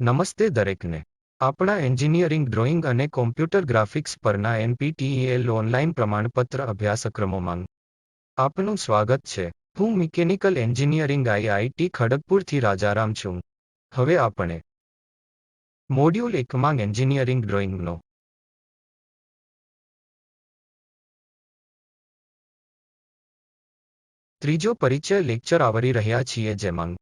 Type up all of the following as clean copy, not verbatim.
નમસ્તે દરેકને. આપણા એન્જિનિયરિંગ ડ્રોઈંગ અને કોમ્પ્યુટર ગ્રાફિક્સ પરના NPTEL ઓનલાઈન પ્રમાણપત્ર અભ્યાસક્રમોમાં આપનું સ્વાગત છે. હું મિકેનિકલ એન્જિનિયરિંગ IIT ખડગપુરથી રાજારામ છું. હવે આપણે મોડ્યુલ 1માં એન્જિનિયરિંગ ડ્રોઈંગનો ત્રીજો પરિચય લેક્ચર આવરી રહ્યા છીએ, જેમાં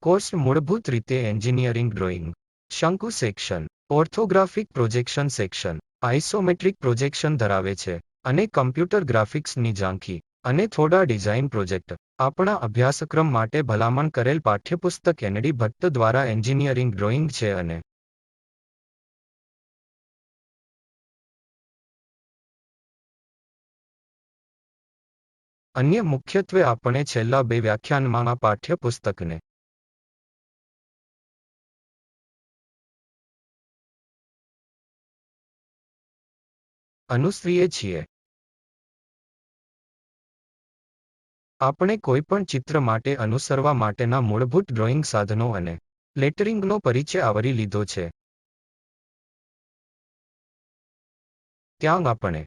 કોર્સ મૂળભૂત રીતે એન્જિનિયરિંગ ડ્રોઈંગ, શંકુ section, orthographic projection section, isometric projection ધરાવે છે, અને કમ્પ્યુટર ગ્રાફિક્સની ઝાંખી અને થોડા ડિઝાઇન પ્રોજેક્ટ. આપણા અભ્યાસક્રમ માટે ભલામણ કરેલ પાઠ્યપુસ્તક ND ભટ્ટ દ્વારા એન્જિનિયરિંગ ડ્રોઈંગ છે અને અન્ય મુખ્યત્વે આપણે છેલ્લા 2 વ્યાખ્યાનમાં આ પાઠ્યપુસ્તકને અનુસરીએ છીએ. આપણે કોઈપણ ચિત્ર માટે અનુસરવા માટેના મૂળભૂત ડ્રોઈંગ સાધનો અને લેટરિંગનો પરિચય આવરી લીધો છે. ત્યાં આપણે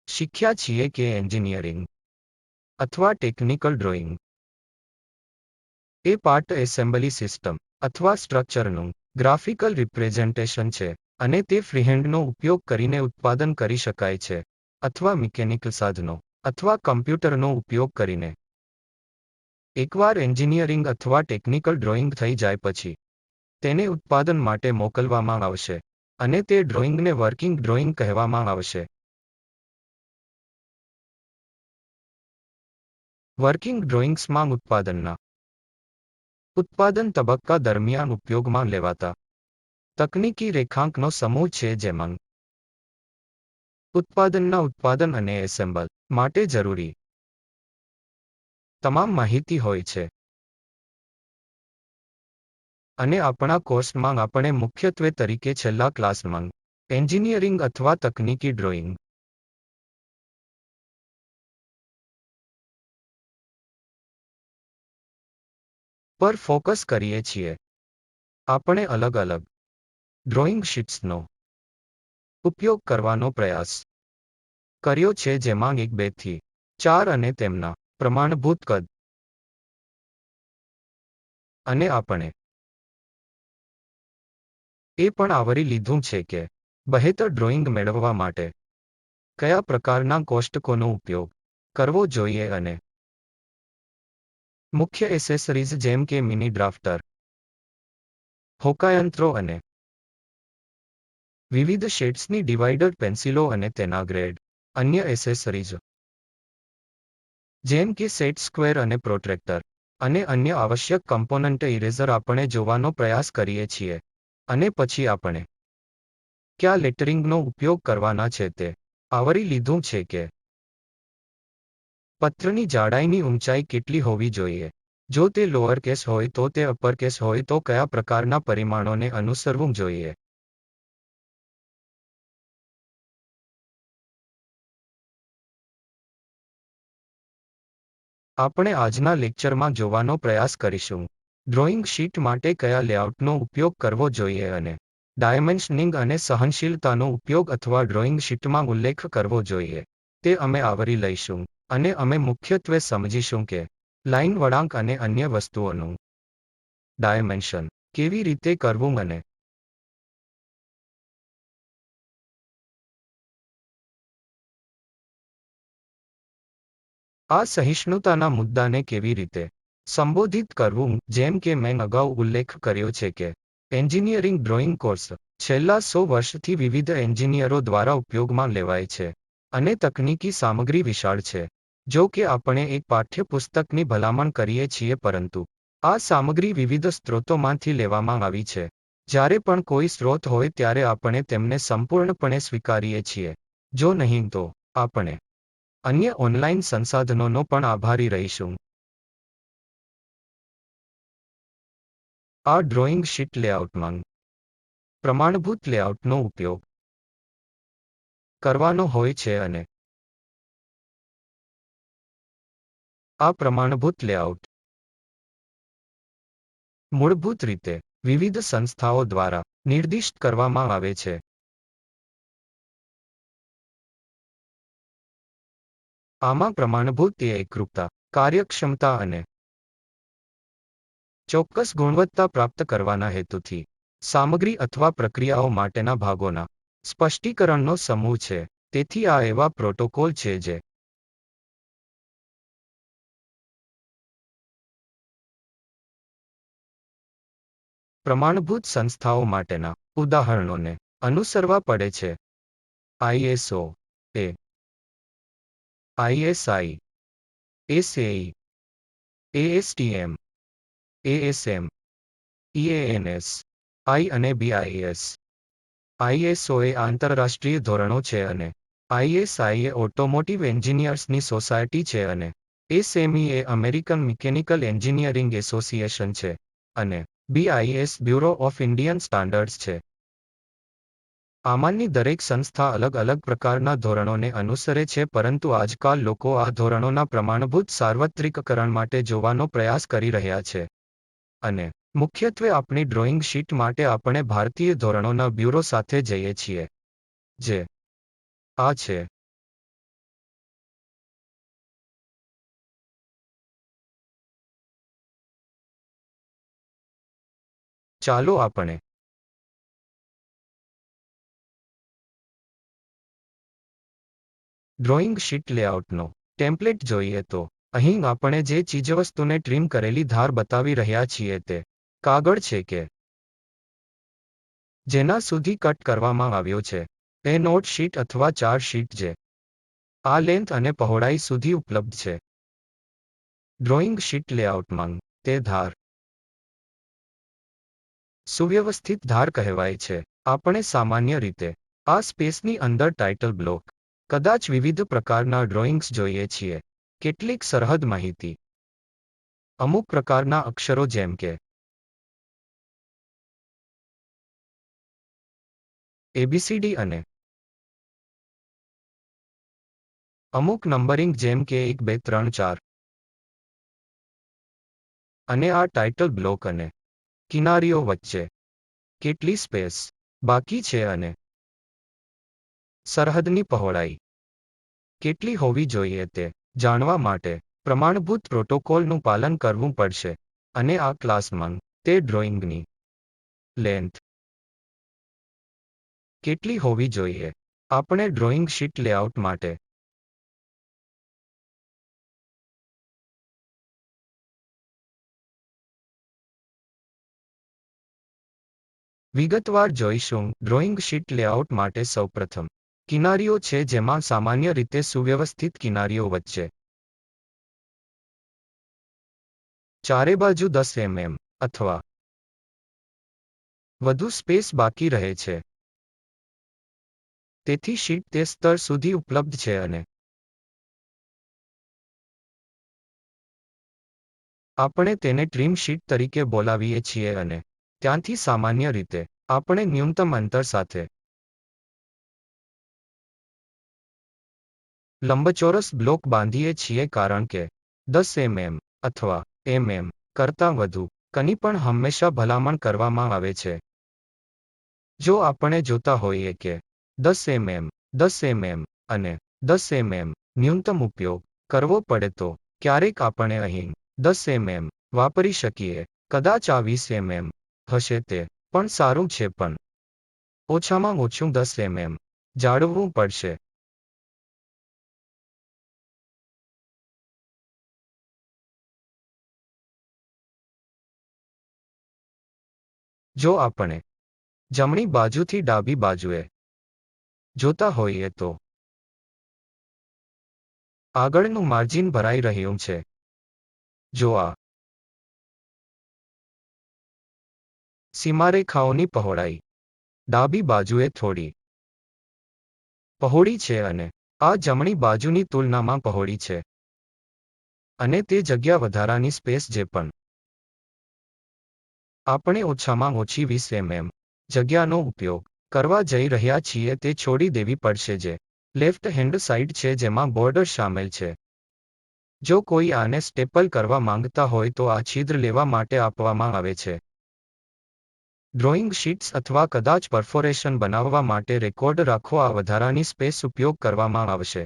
શીખ્યા છીએ કે એન્જિનિયરિંગ અથવા ટેકનિકલ ડ્રોઈંગ એ પાર્ટ એસેમ્બલી સિસ્ટમ અથવા સ્ટ્રક્ચરનું ગ્રાફિકલ રિપ્રેઝન્ટેશન છે, અને તે ફ્રીહેન્ડનો ઉપયોગ કરીને ઉત્પાદન કરી શકાય છે, અથવા મિકેનિકલ સાધનો અથવા કમ્પ્યુટરનો ઉપયોગ કરીને. એકવાર એન્જિનિયરિંગ અથવા ટેકનિકલ ડ્રોઈંગ થઈ જાય પછી તેને ઉત્પાદન માટે મોકલવામાં આવશે, અને તે ડ્રોઈંગને વર્કિંગ ડ્રોઈંગ કહેવામાં આવશે. વર્કિંગ ડ્રોઈંગ્સમાં ઉત્પાદન તબક્કા દરમિયાન ઉપયોગમાં લેવાતા તકનીકી રેખાંકનો સમૂહ છે, જેમાં ઉત્પાદન અને એસેમ્બલ માટે જરૂરી તમામ માહિતી હોય છે. અને આપણા કોર્સમાં આપણે મુખ્યત્વે તરીકે છેલ્લા ક્લાસમાં એન્જિનિયરિંગ અથવા તકનીકી ડ્રોઈંગ પર ફોકસ કરીએ છીએ. આપણે અલગ અલગ ડ્રોઈંગ શીટ્સનો ઉપયોગ કરવાનો પ્રયાસ કર્યો છે, જેમાં 1, 2 થી 4 અને તેમના પ્રમાણભૂત કદ. અને આપણે એ પણ આવરી લીધું છે કે બહેતર ડ્રોઈંગ મેળવવા માટે કયા પ્રકારના કોષ્ટકોનો ઉપયોગ કરવો જોઈએ અને મુખ્ય એસેસરીઝ જેમ કે મિની ડ્રાફ્ટર, હોકાયંત્રો અને વિવિધ શેડ્સની ડિવાઈડર પેન્સિલો અને તેના ગ્રેડ. અન્ય એસેસરીઝ જેમ કે સેટ સ્ક્વેર અને પ્રોટ્રેક્ટર અને અન્ય આવશ્યક કમ્પોનન્ટ ઇરેઝર આપણે જોવાનો પ્રયાસ કરીએ છીએ, અને પછી આપણે કયા લેટરિંગનો ઉપયોગ કરવાના છે તે આવરી લીધું છે કે પત્રની જાડાઈની ઊંચાઈ કેટલી હોવી જોઈએ. જો તે લોઅરકેસ હોય તો તે અપરકેસ હોય તો કયા પ્રકારના પરિમાણોને અનુસરવું જોઈએ. આપણે આજના લેક્ચરમાં જોવાનો પ્રયાસ કરીશું ડ્રોઈંગ શીટ માટે કયા લેઆઉટનો ઉપયોગ કરવો જોઈએ અને ડાયમેન્શનિંગ અને સહનશીલતાનો ઉપયોગ અથવા ડ્રોઈંગ શીટમાં ઉલ્લેખ કરવો જોઈએ. તે અમે આવરી લઈશું, અને અમે મુખ્યત્વે સમજીશું કે લાઇન વળાંક અને અન્ય વસ્તુઓનું ડાયમેન્શન કેવી રીતે કરવું અને આ સહિષ્ણુતાના મુદ્દાને કેવી રીતે સંબોધિત કરવું. જેમ કે મેં અગાઉ ઉલ્લેખ કર્યો છે કે એન્જિનિયરિંગ ડ્રોઈંગ કોર્સ છેલ્લા 100 વર્ષથી વિવિધ એન્જિનિયરો દ્વારા ઉપયોગમાં લેવાય છે, અને તકનીકી સામગ્રી વિશાળ છે. જો કે આપણે એક પાઠ્યપુસ્તકની ભલામણ કરીએ છીએ, પરંતુ આ સામગ્રી વિવિધ સ્ત્રોતોમાંથી લેવામાં આવી છે. જ્યારે પણ કોઈ સ્ત્રોત હોય ત્યારે આપણે તેમને સંપૂર્ણપણે સ્વીકારીએ છીએ. જો નહીં તો આપણે અન્ય ઓનલાઈન સંસાધનોનો પણ આભારી રહીશું. આ ડ્રોઈંગ શીટ લેઆઉટમાં પ્રમાણભૂત લેઆઉટનો ઉપયોગ કરવાનો હોય છે, અને આ પ્રમાણભૂત લેઆઉટ મૂળભૂત રીતે વિવિધ સંસ્થાઓ દ્વારા નિર્દિષ્ટ કરવામાં આવે છે. આમાં પ્રમાણભૂત એકરૂપતા, કાર્યક્ષમતા અને ચોક્કસ ગુણવત્તા પ્રાપ્ત કરવાના હેતુથી સામગ્રી અથવા પ્રક્રિયાઓ માટેના ભાગોના સ્પષ્ટીકરણનો સમૂહ છે. તેથી આ એવા પ્રોટોકોલ છે જે પ્રમાણભૂત સંસ્થાઓ માટેના ઉદાહરણોને અનુસરવા પડે છે. ISO, ISI, SAE, ASTM, ASM, EANS, I અને BIS. ISO એ આંતરરાષ્ટ્રીય ધોરણો છે અને ISI એ ઓટોમોટિવ એન્જિનિયર્સની સોસાયટી છે અને SME એ અમેરિકન મિકેનિકલ એન્જિનિયરિંગ એસોસિએશન છે અને BIS bureau of Indian standards છે. આમાંની દરેક સંસ્થા અલગ અલગ પ્રકારના ધોરણોને અનુસરે છે, પરંતુ આજકાલ લોકો આ ધોરણોના પ્રમાણભૂત સાર્વત્રિકકરણ માટે જોવાનો પ્રયાસ કરી રહ્યા છે. અને મુખ્યત્વે આપણી ડ્રોઈંગ શીટ માટે આપણે ભારતીય ધોરણોના બ્યુરો સાથે જઈએ છીએ, જે આ છે. ચાલો આપણે ડ્રોઈંગ શીટ લેઆઉટનો ટેમ્પલેટ જોઈએ તો અહીં આપણે જે ચીજવસ્તુને ટ્રીમ કરેલી ધાર બતાવી રહ્યા છીએ તે કાગળ છે કે જેના સુધી કટ કરવામાં આવ્યો છે. એ નોટ શીટ અથવા ચાર્ટ શીટ જે આ લેન્થ અને પહોળાઈ સુધી ઉપલબ્ધ છે. ડ્રોઈંગ શીટ લેઆઉટમાં તે ધાર સુવ્યવસ્થિત ધાર કહેવાય છે. આપણે સામાન્ય રીતે આ સ્પેસની અંદર ટાઇટલ બ્લોક, કદાચ વિવિધ પ્રકારના ડ્રોઈંગ્સ જોઈએ છીએ, કેટલીક સરહદ માહિતી, અમુક પ્રકારના અક્ષરો જેમ કે ABCD અને અમુક નંબરિંગ જેમ કે 1 2 3 4. અને આ ટાઇટલ બ્લોક અને કિનારીઓ વચ્ચે કેટલી સ્પેસ બાકી છે અને સરહદની પહોળાઈ કેટલી હોવી જોઈએ તે જાણવા માટે પ્રમાણભૂત પ્રોટોકોલનું પાલન કરવું પડશે. અને આ ક્લાસમાં તે ડ્રોઈંગની લેન્થ કેટલી હોવી જોઈએ. આપણે ડ્રોઈંગ શીટ લેઆઉટ માટે વિગતવાર જોઈશું. ડ્રોઈંગ શીટ લેઆઉટ માટે સૌપ્રથમ કિનારીઓ છે, જેમાં સામાન્ય રીતે સુવ્યવસ્થિત કિનારીઓ વચ્ચે ચારે બાજુ 10 mm અથવા વધુ સ્પેસ બાકી રહે છે. તેથી શીટ તે સ્તર સુધી ઉપલબ્ધ છે અને આપણે તેને ટ્રીમ શીટ તરીકે બોલાવીએ છીએ અને ત્યાંથી સામાન્ય રીતે આપણે ન્યૂનતમ અંતર સાથે લંબચોરસ બ્લોક બાંધીએ છીએ, કારણ કે 10 mm અથવા mm કરતાં વધુ કની પણ હંમેશા ભલામણ કરવામાં આવે છે. જો આપણે જોતા હોઈએ કે 10 mm, 10 mm અને 10 mm ન્યૂનતમ ઉપયોગ કરવો પડે તો ક્યારેક આપણે અહીં 10 mm વાપરી શકીએ. કદાચ આ 20 mm હશે તે પણ સારું છે, પણ ઓછામાં ઓછું 10 mm જાળવવું પડશે. જો આપણે જમણી બાજુથી ડાબી બાજુએ જોતા હોઈએ તો આગળનું માર્જિન ભરાઈ રહ્યું છે. જો આ સીમારેખાઓની પહોળાઈ ડાબી બાજુએ થોડી પહોળી છે અને આ જમણી બાજુની તુલનામાં પહોળી છે, અને તે જગ્યા વધારાની સ્પેસ જે પણ આપણે ઓછામાં ઓછી 20 mm જગ્યાનો ઉપયોગ કરવા જઈ રહ્યા છીએ તે છોડી દેવી પડશે, જે લેફ્ટ હેન્ડ સાઇડ છે જેમાં બોર્ડર શામેલ છે. જો કોઈ આને સ્ટેપલ કરવા માંગતા હોય તો આ છિદ્ર લેવા માટે આપવામાં આવે છે. ડ્રોઈંગ શીટ્સ અથવા કદાચ પરફોરેશન બનાવવા માટે રેકોર્ડ રાખો. આ વધારાની સ્પેસ ઉપયોગ કરવામાં આવશે.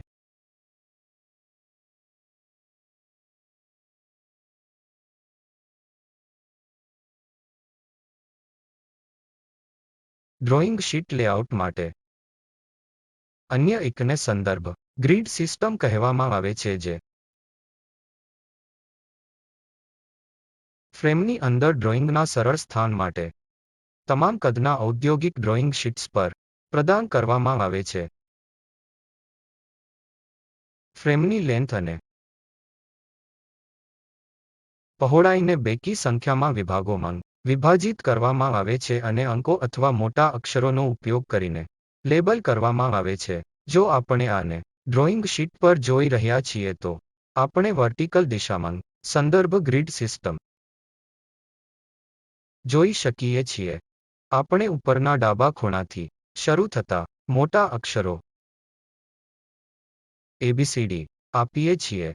ડ્રોઈંગ શીટ લેઆઉટ માટે અન્ય એકને સંદર્ભ ગ્રીડ સિસ્ટમ કહેવામાં આવે છે, જે ફ્રેમની અંદર ડ્રોઈંગના સરળ સ્થાન માટે તમામ કદના ઔદ્યોગિક ડ્રોઈંગ શીટ્સ પર પ્રદાન કરવામાં આવે છે. ફ્રેમની લેન્થ અને પહોળાઈને બેકી સંખ્યામાં વિભાગોમાં વિભાજિત કરવામાં આવે છે અને અંકો અથવા મોટા અક્ષરોનો ઉપયોગ કરીને લેબલ કરવામાં આવે છે. જો આપણે આને ડ્રોઈંગ શીટ પર જોઈ રહ્યા છીએ તો આપણે વર્ટિકલ દિશામાં સંદર્ભ ગ્રીડ સિસ્ટમ જોઈ શકીએ છીએ. આપણે ઉપરના ડાબા ખૂણાથી શરૂ થતા મોટા અક્ષરો ABCD આપીએ છીએ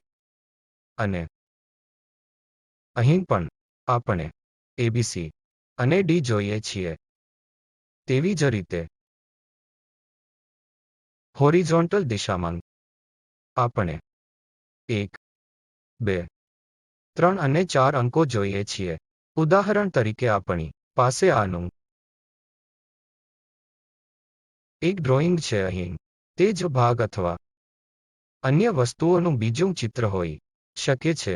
અને અહીં પણ આપણે ABC અને D જોઈએ છીએ. તેવી જ રીતે હોરિઝોન્ટલ દિશામાં આપણે 1, 2, 3 અને 4 અંકો જોઈએ છીએ. ઉદાહરણ તરીકે આપણી પાસે આનું એક ડ્રોઈંગ છે. અહીં તે જ ભાગ અથવા અન્ય વસ્તુઓનું બીજું ચિત્ર હોઈ શકે છે.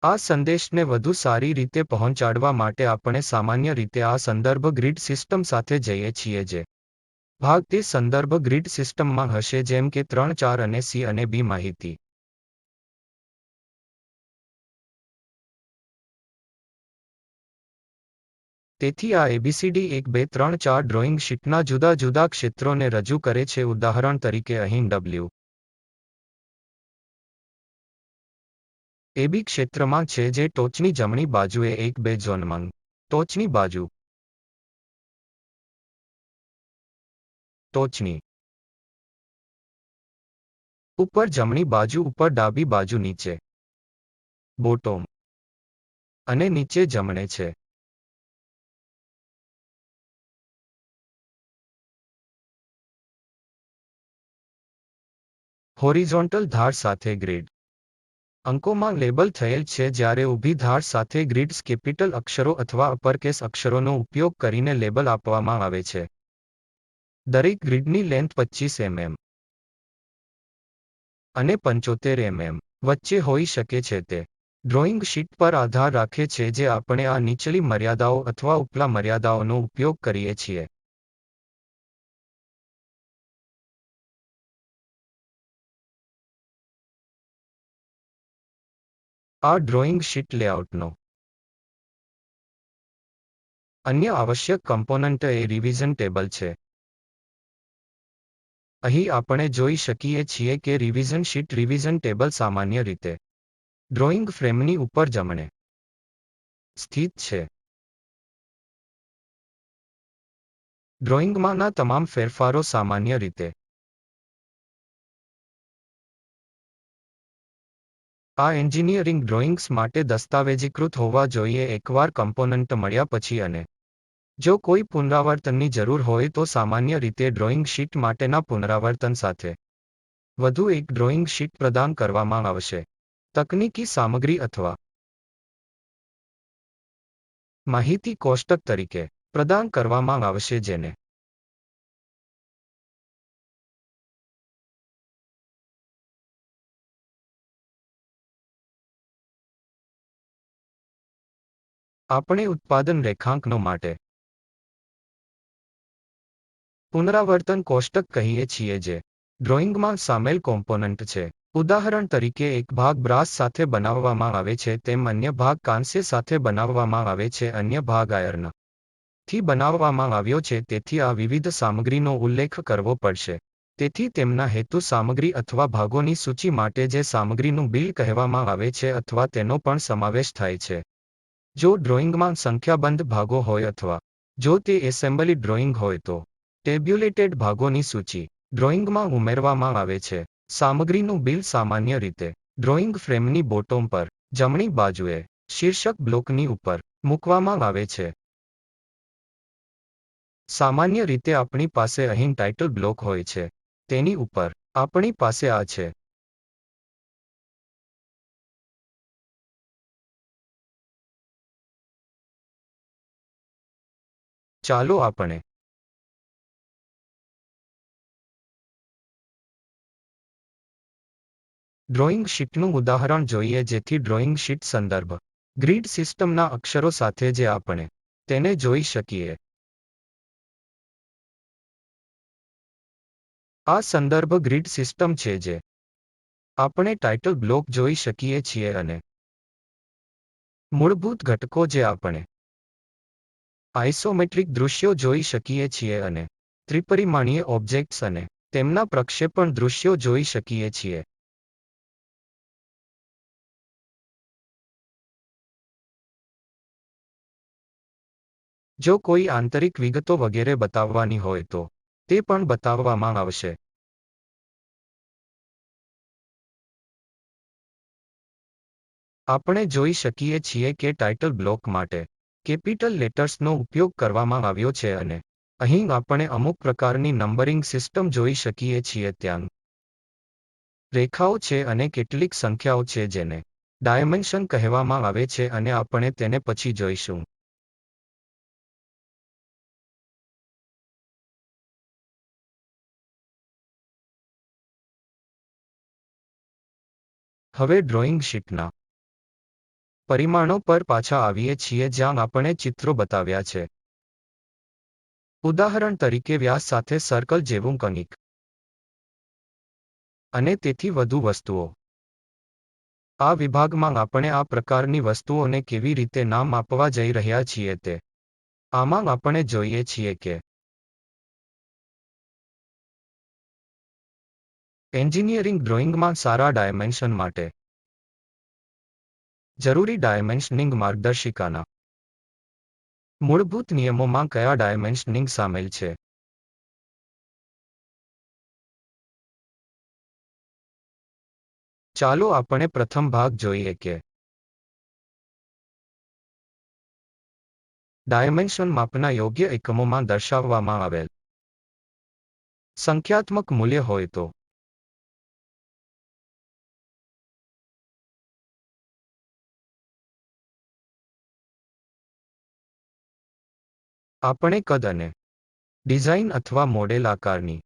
આ સંદેશને વધુ સારી રીતે પહોંચાડવા માટે આપણે સામાન્ય રીતે આ સંદર્ભ ગ્રીડ સિસ્ટમ સાથે જઈએ છીએ, જે ભાગ તે સંદર્ભ ગ્રીડ સિસ્ટમમાં હશે, જેમ કે 3, 4 અને C અને B માહિતી. તેથી આ ABCD 1, 2, 3, 4 ડ્રોઈંગ શીટના જુદા જુદા ક્ષેત્રોને રજૂ કરે છે. ઉદાહરણ તરીકે અહીં AB ક્ષેત્રમાં છે, જે ટોચની જમણી બાજુએ 1, 2 ઝોનમાં ટોચની બાજુ, ટોચની ઉપર જમણી બાજુ ઉપર ડાબી બાજુ નીચે બોટમ અને નીચે જમણે છે. હોરિઝોન્ટલ ધાર સાથે ગ્રીડ અંકોમાં લેબલ થયેલ છે, જ્યારે ઊભી ધાર સાથે ગ્રીડ્સ કેપિટલ અક્ષરો અથવા અપરકેસ અક્ષરોનો ઉપયોગ કરીને લેબલ આપવામાં આવે છે. દરેક ગ્રીડની લેન્થ 25 mm અને 75 mm વચ્ચે હોઈ શકે છે. તે ડ્રોઈંગ શીટ પર આધાર રાખે છે, જે આપણે આ નીચલી મર્યાદાઓ અથવા ઉપલા મર્યાદાઓનો ઉપયોગ કરીએ છીએ. આ ડ્રોઈંગ શીટ લેઆઉટનો અન્ય આવશ્યક કમ્પોનન્ટ એ રિવિઝન ટેબલ છે. અહીં આપણે જોઈ શકીએ છીએ કે રિવિઝન શીટ રિવિઝન ટેબલ સામાન્ય રીતે ડ્રોઈંગ ફ્રેમની ઉપર જમણે સ્થિત છે. ડ્રોઈંગમાંના તમામ ફેરફારો સામાન્ય રીતે આ એન્જિનિયરિંગ ડ્રોઈંગ્સ માટે દસ્તાવેજીકૃત હોવા જોઈએ. એકવાર કમ્પોનન્ટ મળ્યા પછી અને જો કોઈ પુનરાવર્તનની જરૂર હોય તો સામાન્ય રીતે ડ્રોઈંગ શીટ માટેના પુનરાવર્તન સાથે વધુ એક ડ્રોઈંગ શીટ પ્રદાન કરવામાં આવશે. તકનીકી સામગ્રી અથવા માહિતી કોષ્ટક તરીકે પ્રદાન કરવામાં આવશે, જેને આપણે ઉત્પાદન રેખાંકનો માટે પુનરાવર્તન કોષ્ટક કહીએ છીએ, જે ડ્રોઈંગમાં સામેલ કોમ્પોનન્ટ છે. ઉદાહરણ તરીકે એક ભાગ બ્રાસ સાથે બનાવવામાં આવે છે, તેમ અન્ય ભાગ કાંસ્ય સાથે બનાવવામાં આવે છે, અન્ય ભાગ આયર્ન થી બનાવવામાં આવ્યો છે. તેથી આ વિવિધ સામગ્રીનો ઉલ્લેખ કરવો પડશે. તેથી તેમના હેતુ સામગ્રી અથવા ભાગોની સૂચિ માટે, જે સામગ્રીનું બિલ કહેવામાં આવે છે, અથવા તેનો પણ સમાવેશ થાય છે. જો ડ્રોઈંગમાં સંખ્યાબંધ ભાગો હોય અથવા જો તે એસેમ્બલી ડ્રોઈંગ હોય તો ટેબ્યુલેટેડ ભાગોની સૂચિ ડ્રોઈંગમાં ઉમેરવામાં આવે છે. સામગ્રીનું બિલ સામાન્ય રીતે ડ્રોઈંગ ફ્રેમની બોટમ પર જમણી બાજુએ શીર્ષક બ્લોકની ઉપર મૂકવામાં આવે છે. સામાન્ય રીતે આપણી પાસે અહીં ટાઇટલ બ્લોક હોય છે. તેની ઉપર આપણી પાસે આ છે. ચાલો આપણે ડ્રોઈંગ શીટનું ઉદાહરણ જોઈએ, જેથી ડ્રોઈંગ શીટ સંદર્ભ ગ્રીડ સિસ્ટમના અક્ષરો સાથે જે આપણે તેને જોઈ શકીએ. આ સંદર્ભ ગ્રીડ સિસ્ટમ છે જે આપણે ટાઇટલ બ્લોક જોઈ શકીએ છીએ અને મૂળભૂત ઘટકો જે આપણે આઇસોમેટ્રિક દૃશ્યો જોઈ શકીએ છીએ અને ત્રિપરિમાણીય ઓબ્જેક્ટ્સ અને તેમના પ્રક્ષેપણ દૃશ્યો જોઈ શકીએ છીએ. જો કોઈ આંતરિક વિગતો વગેરે બતાવવાની હોય તો તે પણ બતાવવામાં આવશે. આપણે જોઈ શકીએ છીએ કે ટાઇટલ બ્લોક માટે કેપિટલ લેટર્સનો ઉપયોગ કરવામાં આવ્યો છે અને અહીં આપણે અમુક પ્રકારની નંબરિંગ સિસ્ટમ જોઈ શકીએ છીએ. ત્યાં રેખાઓ છે અને કેટલીક સંખ્યાઓ છે જેને ડાયમેન્શન કહેવામાં આવે છે અને આપણે તેને પછી જોઈશું. હવે ડ્રોઈંગ શીટના પરિમાણો પર પાછા આવીએ છીએ, જ્યાં આપણે ચિત્રો બતાવ્યા છે. ઉદાહરણ તરીકે વ્યાસ સાથે સર્કલ જેવું કંઈક અને તેથી વધુ વસ્તુઓ. આ વિભાગમાં આપણે આ પ્રકારની વસ્તુઓને કેવી રીતે નામ આપવા જઈ રહ્યા છીએ તે આમાં આપણે જોઈએ છીએ કે એન્જિનિયરિંગ ડ્રોઈંગમાં સારા ડાયમેન્શન માટે જરૂરી ડાયમેન્શનિંગ માર્ગદર્શિકાના મૂળભૂત નિયમોમાં કયા ડાયમેન્શનિંગ સામેલ છે. ચાલો આપણે પ્રથમ ભાગ જોઈએ કે ડાયમેન્શન માપના યોગ્ય એકમોમાં દર્શાવવામાં આવેલ સંખ્યાત્મક મૂલ્ય હોય તો આપણે કદ અને ડિઝાઇન અથવા મોડેલ આકારની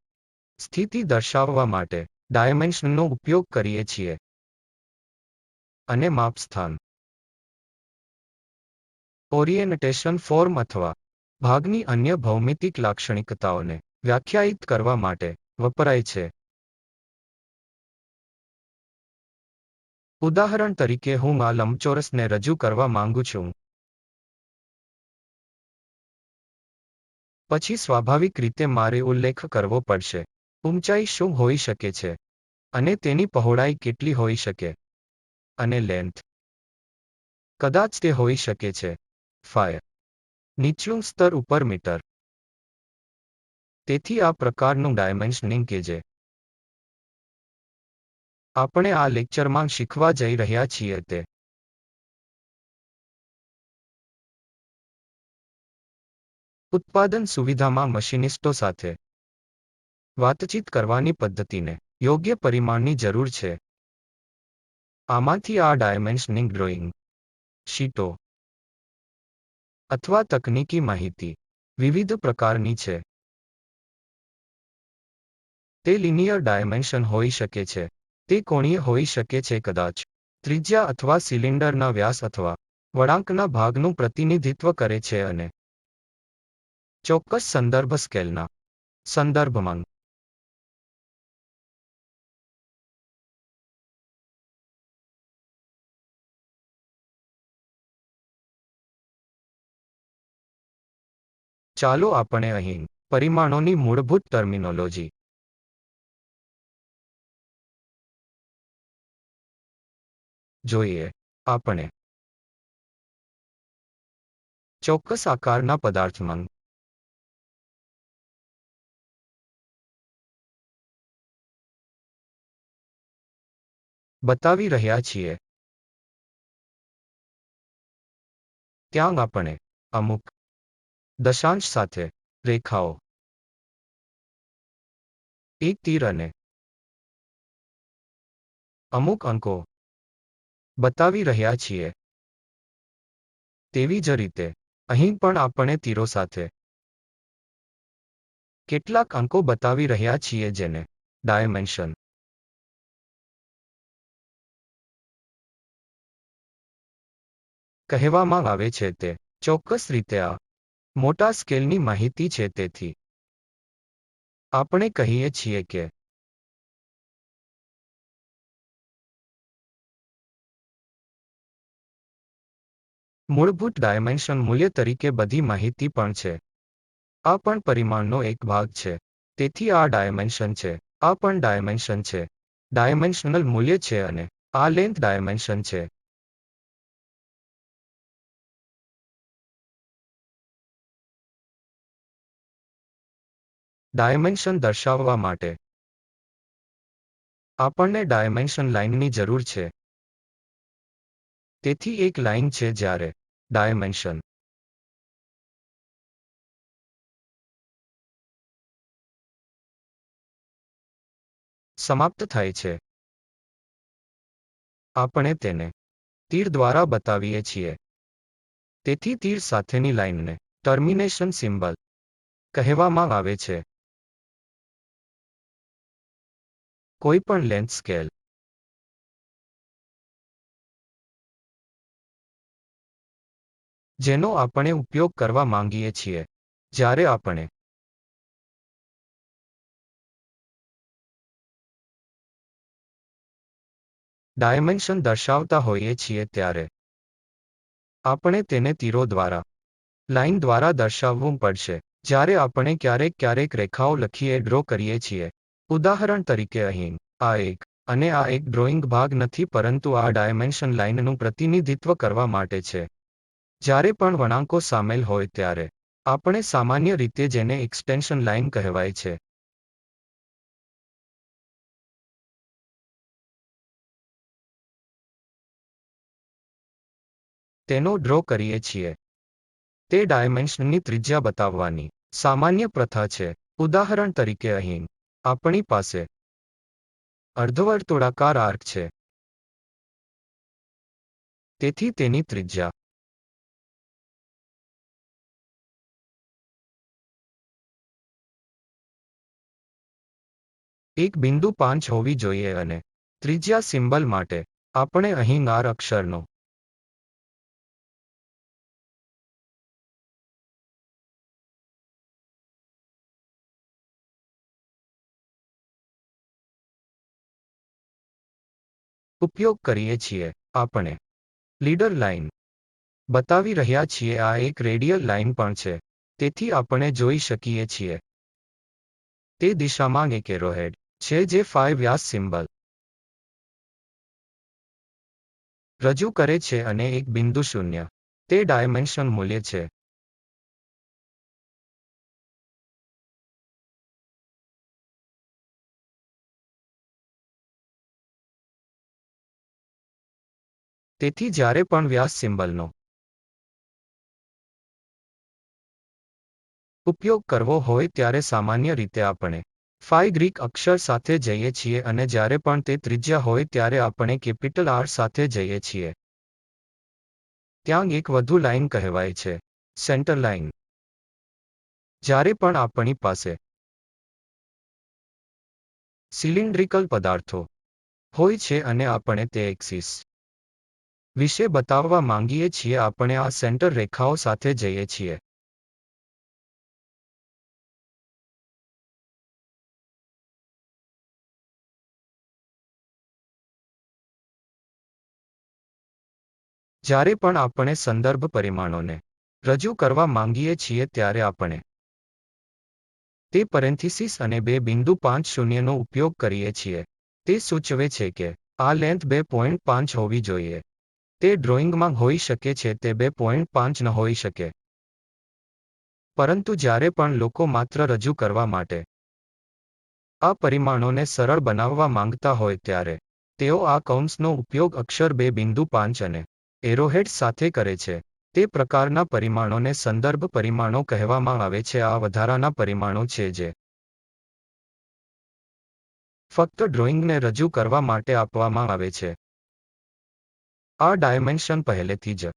સ્થિતિ દર્શાવવા માટે ડાયમેન્શનનો ઉપયોગ કરીએ છીએ. અને માપ સ્થાન, ઓરિએન્ટેશન, ફોર્મ અથવા ભાગની અન્ય ભૌમિતિક લાક્ષણિકતાઓને વ્યાખ્યાયિત કરવા માટે વપરાય છે. ઉદાહરણ તરીકે હું આ લંબચોરસને રજૂ કરવા માંગુ છું. પછી સ્વાભાવિક રીતે મારે ઉલ્લેખ કરવો પડશે ઊંચાઈ શું હોઈ શકે છે અને તેની પહોળાઈ કેટલી હોઈ શકે અને લેન્થ કદાચ તે હોઈ શકે છે ફાય નીચલું સ્તર ઉપર મીટર. તેથી આ પ્રકારનું ડાયમેન્શનિંગ કે જે આપણે આ લેક્ચરમાં શીખવા જઈ રહ્યા છીએ તે ઉત્પાદન સુવિધામાં મશીનિસ્ટો સાથે વાતચીત કરવાની પદ્ધતિને યોગ્ય પરિમાણની જરૂર છે. આમાંથી આ ડાયમેન્શનિંગ ડ્રોઈંગ શીટો અથવા તકનીકી માહિતી વિવિધ પ્રકારની છે. તે લિનિયર ડાયમેન્શન હોઈ શકે છે, તે કોણીય હોઈ શકે છે, કદાચ ત્રિજ્યા અથવા સિલિન્ડરના વ્યાસ અથવા વળાંકના ભાગનું પ્રતિનિધિત્વ કરે છે અને ચોક્કસ સંદર્ભ સ્કેલના સંદર્ભમાં ચાલો આપણે અહીં પરિમાણોની મૂળભૂત ટર્મિનોલોજી જોઈએ. આપણે ચોક્કસ આકારના પદાર્થમાં બતાવી રહ્યા છીએ. ત્યાં આપણે અમુક દશાંશ સાથે રેખાઓ, એક તીર અને અમુક અંકો બતાવી રહ્યા છીએ. તેવી જ રીતે અહીં પણ આપણે તીરો સાથે કેટલાક અંકો બતાવી રહ્યા છીએ જેને ડાયમેન્શન કહેવામાં આવે છે. તે ચોક્કસ રીતે આ મોટા સ્કેલની માહિતી છે. તેથી આપણે કહીએ છીએ કે મૂળભૂત ડાયમેન્શન મૂલ્ય તરીકે બધી માહિતી પણ છે. આ પણ પરિમાણનો એક ભાગ છે. તેથી આ ડાયમેન્શન છે. આ પણ ડાયમેન્શન છે. ડાયમેન્શનલ મૂલ્ય છે અને આ લેન્થ ડાયમેન્શન છે. ડાયમેન્શન દર્શાવવા માટે આપણને ડાયમેન્શન લાઇનની જરૂર છે. તેથી એક લાઇન છે જ્યારે ડાયમેન્શન સમાપ્ત થાય છે. આપણે તેને તીર દ્વારા બતાવીએ છીએ. તેથી તીર સાથેની લાઇનને ટર્મિનેશન સિમ્બલ કહેવામાં આવે છે. કોઈપણ લેન્થ સ્કેલ જેનો આપણે ઉપયોગ કરવા માંગીએ છીએ જ્યારે આપણે ડાયમેન્શન દર્શાવતા હોઈએ છીએ ત્યારે આપણે તેને તીરો દ્વારા લાઇન દ્વારા દર્શાવવું પડશે. જ્યારે આપણે ક્યારેક રેખાઓ લખીએ ડ્રો કરીએ છીએ. ઉદાહરણ તરીકે અહીં આ એક અને આ એક ડ્રોઈંગ ભાગ નથી પરંતુ આ ડાયમેન્શન લાઇનનું પ્રતિનિધિત્વ કરવા માટે છે. જ્યારે પણ વળાંકો સામેલ હોય ત્યારે આપણે સામાન્ય રીતે જેને એક્સટેન્શન લાઇન કહેવાય છે તેનો ડ્રો કરીએ છીએ. તે ડાયમેન્શનની ત્રિજ્યા બતાવવાની સામાન્ય પ્રથા છે. ઉદાહરણ તરીકે અહીં આપણી પાસે અર્ધવર્તુળાકાર આર્ક છે. તેથી તેની ત્રિજ્યા એક બિંદુ 5 હોવી જોઈએ અને ત્રિજ્યા સિમ્બલ માટે આપણે અહીં આર અક્ષરનો ઉપયોગ કરીએ છીએ. આપણે લીડર લાઇન બતાવી રહ્યા છીએ. આ એક રેડિયલ લાઇન પણ છે. તેથી આપણે જોઈ શકીએ છીએ તે દિશામાં એક એરોહેડ છે જે phi વ્યાસ સિમ્બલ રજૂ કરે છે અને એક બિંદુ 0 તે ડાયમેન્શન મૂલ્ય છે. તેથી જ્યારે પણ વ્યાસ સિમ્બલનો ઉપયોગ કરવો હોય ત્યારે સામાન્ય રીતે આપણે phi ગ્રીક અક્ષર સાથે જઈએ છીએ અને જ્યારે પણ તે ત્રિજ્યા હોય ત્યારે આપણે કેપિટલ આર સાથે જઈએ છીએ. ત્યાં એક વધુ લાઇન કહેવાય છે સેન્ટર લાઇન. જ્યારે પણ આપણી પાસે સિલિન્ડ્રિકલ પદાર્થો હોય છે અને આપણે તે એક્સિસ વિશે બતાવવા માંગીએ છીએ આપણે આ સેન્ટર રેખાઓ સાથે જઈએ છીએ. જ્યારે પણ આપણે સંદર્ભ પરિમાણોને રજૂ કરવા માંગીએ છીએ ત્યારે આપણે તે પેરેન્થિસિસ અને 2.50 નો ઉપયોગ કરીએ છીએ. તે સૂચવે છે કે આ લેન્થ 2.5 હોવી જોઈએ. તે ડ્રોઇંગમાં હોઈ શકે છે તે 2.5 ન હોઈ શકે. પરંતુ જ્યારે પણ લોકો માત્ર રજૂ કરવા માટે આ પરિમાણોને સરળ બનાવવા માંગતા હોય ત્યારે તેઓ આ કૌંસનો ઉપયોગ અક્ષર 2.5 અને એરોહેડ્સ સાથે કરે છે. તે પ્રકારના પરિમાણોને સંદર્ભ પરિમાણો કહેવામાં આવે છે. આ વધારાના પરિમાણો છે જે ફક્ત ડ્રોઇંગને રજૂ કરવા માટે આપવામાં આવે છે. આ ડાયમેન્શન પહેલેથી જ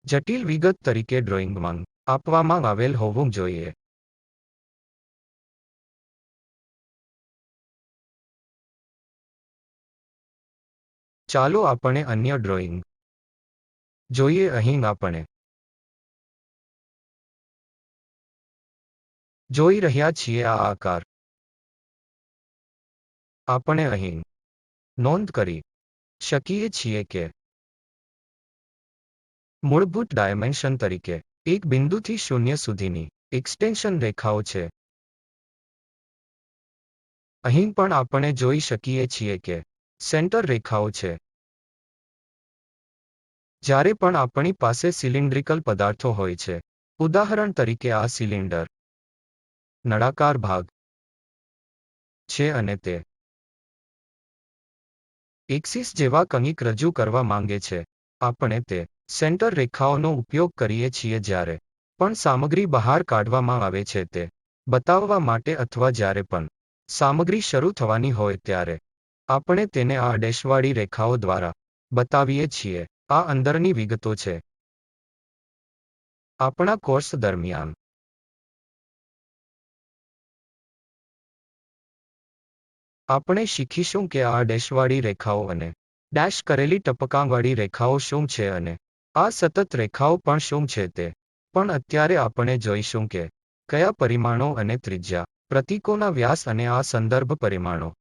જટિલ વિગત તરીકે ડ્રોઇંગમાં આપવામાં આવેલ હોવું જોઈએ. ચાલો આપણે અન્ય ડ્રોઇંગ જોઈએ. અહીં આપણે જોઈ રહ્યા છીએ આ આકાર. આપણે અહીં નોંધ કરી શકીએ છીએ કે મૂળભૂત ડાયમેન્શન તરીકે એક બિંદુથી શૂન્ય સુધીની એક્સટેન્શન રેખાઓ છે. અહીં પણ આપણે જોઈ શકીએ છીએ કે સેન્ટર રેખાઓ છે. જ્યારે પણ આપણી પાસે સિલિન્ડ્રિકલ પદાર્થો હોય છે, ઉદાહરણ તરીકે આ સિલિન્ડર નળાકાર ભાગ છે અને તે એક્સિસ જેવા કંઈક રજૂ કરવા માંગે છે, આપણે તે સેન્ટર રેખાઓનો ઉપયોગ કરીએ છીએ જ્યારે પણ સામગ્રી બહાર કાઢવામાં આવે છે તે બતાવવા માટે અથવા જ્યારે પણ સામગ્રી શરૂ થવાની હોય ત્યારે આપણે તેને આ ડેશવાળી રેખાઓ દ્વારા બતાવીએ છીએ. આ અંદરની વિગતો છે. આપણા કોર્સ દરમિયાન આપણે શીખીશું કે આ ડેશવાળી રેખાઓ અને ડેશ કરેલી ટપકાંવાળી રેખાઓ શું છે અને આ સતત રેખાઓ પણ શું છે તે પણ. અત્યારે આપણે જોઈશું કે કયા પરિમાણો અને ત્રિજ્યા, પ્રતીકોના વ્યાસ અને આ સંદર્ભ પરિમાણો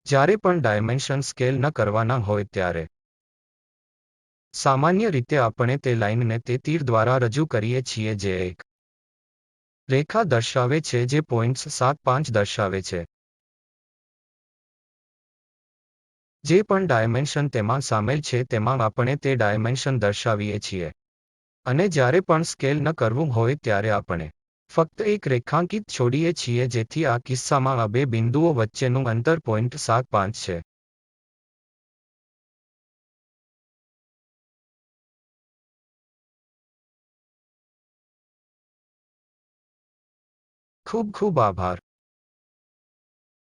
જ્યારે પણ ડાયમેન્શન સ્કેલ ન કરવાના હોય ત્યારે સામાન્ય રીતે આપણે તે લાઇનને તે તીર દ્વારા રજૂ કરીએ છીએ જે એક રેખા દર્શાવે છે જે પોઈન્ટ્સ 7-5 દર્શાવે છે. જે પણ ડાયમેન્શન તેમાં સામેલ છે તેમાં આપણે તે ડાયમેન્શન દર્શાવીએ છીએ. અને જ્યારે પણ સ્કેલ ન કરવું હોય ત્યારે આપણે ફક્ત એક રેખાંકિત છોડીએ છીએ જેથી આ કિસ્સામાં આ બે બિંદુઓ વચ્ચેનું અંતર 0.75 છે. ખૂબ ખૂબ આભાર.